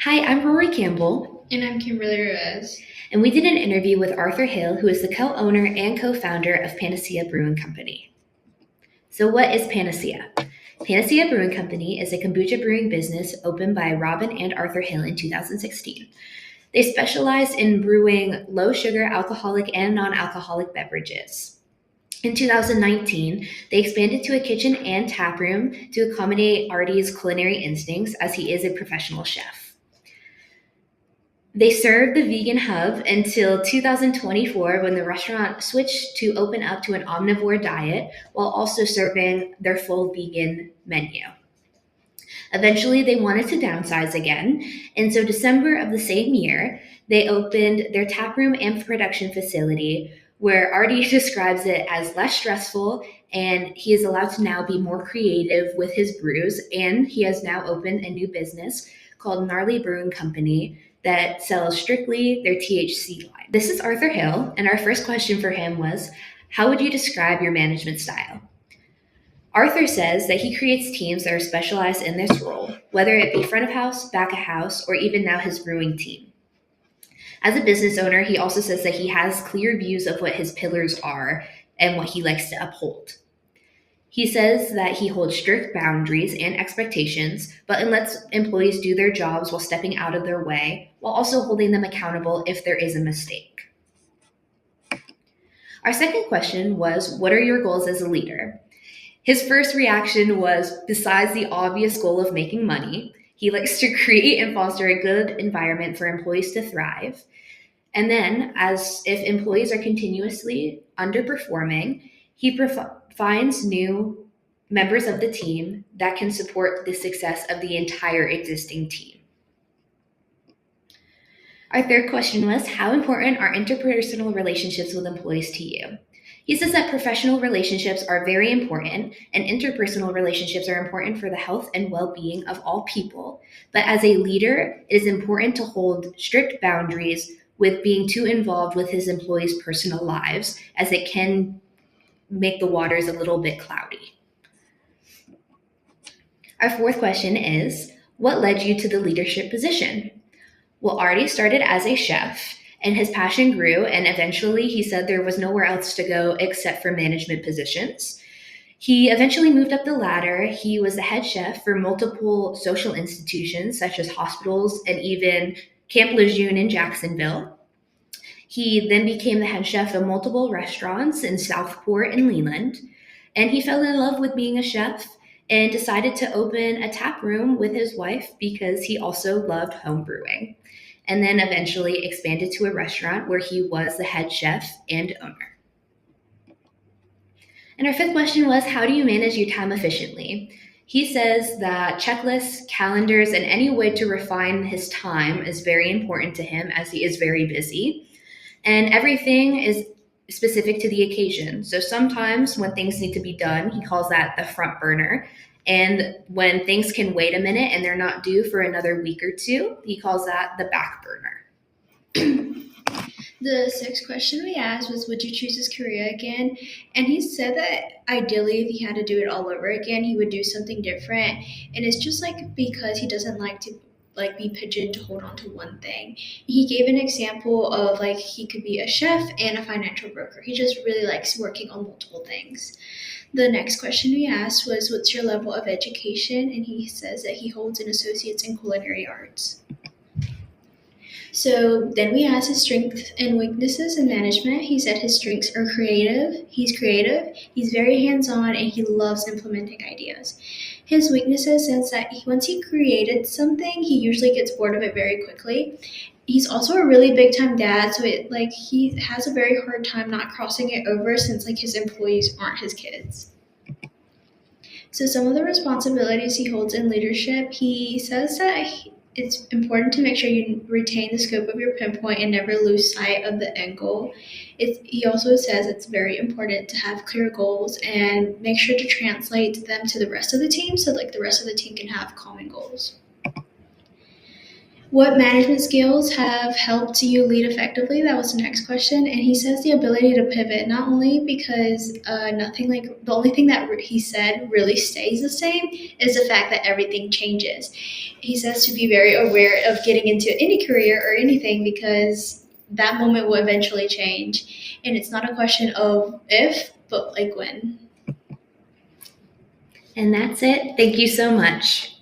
Hi, I'm Rory Campbell, And I'm Kimberly Ruiz. and we did an interview with Arthur Hill, who is the co owner and co founder of Panacea Brewing Company. So, what is Panacea? Panacea Brewing Company is a kombucha brewing business opened by Robin and Arthur Hill in 2016. They specialize in brewing low sugar, alcoholic, and non alcoholic beverages. In 2019, they expanded to a kitchen and tap room to accommodate Artie's culinary instincts as he is a professional chef. They served the vegan hub until 2024 when the restaurant switched to open up to an omnivore diet while also serving their full vegan menu. Eventually, they wanted to downsize again, and so December of the same year, they opened their taproom and production facility where Artie describes it as less stressful and he is allowed to now be more creative with his brews. And he has now opened a new business called Gnarly Brewing Company that sells strictly their THC line. This is Arthur Hill, and our first question for him was, how would you describe your management style? Arthur says that he creates teams that are specialized in this role, whether it be front of house, back of house, or even now his brewing team. As a business owner, he also says that he has clear views of what his pillars are and what he likes to uphold. He says that he holds strict boundaries and expectations, but lets employees do their jobs while stepping out of their way, while also holding them accountable if there is a mistake. Our second question was, what are your goals as a leader? His first reaction was, besides the obvious goal of making money, he likes to create and foster a good environment for employees to thrive. And then, as if employees are continuously underperforming, he finds new members of the team that can support the success of the entire existing team. Our third question was, how important are interpersonal relationships with employees to you? He says that professional relationships are very important and interpersonal relationships are important for the health and well being of all people. But as a leader, it is important to hold strict boundaries with being too involved with his employees' personal lives, as it can make the waters a little bit cloudy. Our fourth question is, what led you to the leadership position? Well, Artie started as a chef, and his passion grew, and eventually he said there was nowhere else to go except for management positions. He eventually moved up the ladder. He was the head chef for multiple social institutions, such as hospitals and even Camp Lejeune in Jacksonville. He then became the head chef of multiple restaurants in Southport and Leland, and he fell in love with being a chef and decided to open a tap room with his wife because he also loved home brewing, and then eventually expanded to a restaurant where he was the head chef and owner. And our fifth question was, how do you manage your time efficiently? He says that checklists, calendars, and any way to refine his time is very important to him as he is very busy. And everything is specific to the occasion. So sometimes when things need to be done, he calls that the front burner. And when things can wait a minute and they're not due for another week or two, he calls that the back burner. The sixth question we asked was, would you choose his career again? And he said that ideally, if he had to do it all over again, he would do something different. And it's just like because he doesn't like to be pigeoned to hold on to one thing. He gave an example of like he could be a chef and a financial broker. He just really likes working on multiple things. The next question we asked was, what's your level of education? And he says that he holds an associate's in culinary arts. So then we asked his strengths and weaknesses in management. He said his strengths are creative. He's very hands on, and he loves implementing ideas. His weaknesses since that once he created something, he usually gets bored of it very quickly. He's also a really big time dad, so he has a very hard time not crossing it over since like his employees aren't his kids. So some of the responsibilities he holds in leadership, he says that it's important to make sure you retain the scope of your pinpoint and never lose sight of the end goal. He also says it's very important to have clear goals and make sure to translate them to the rest of the team so like the rest of the team can have common goals. What management skills have helped you lead effectively? That was the next question. And he says the ability to pivot, not only because nothing like the only thing that he said really stays the same is the fact that everything changes. He says to be very aware of getting into any career or anything because that moment will eventually change. And it's not a question of if, but like when. And that's it. Thank you so much.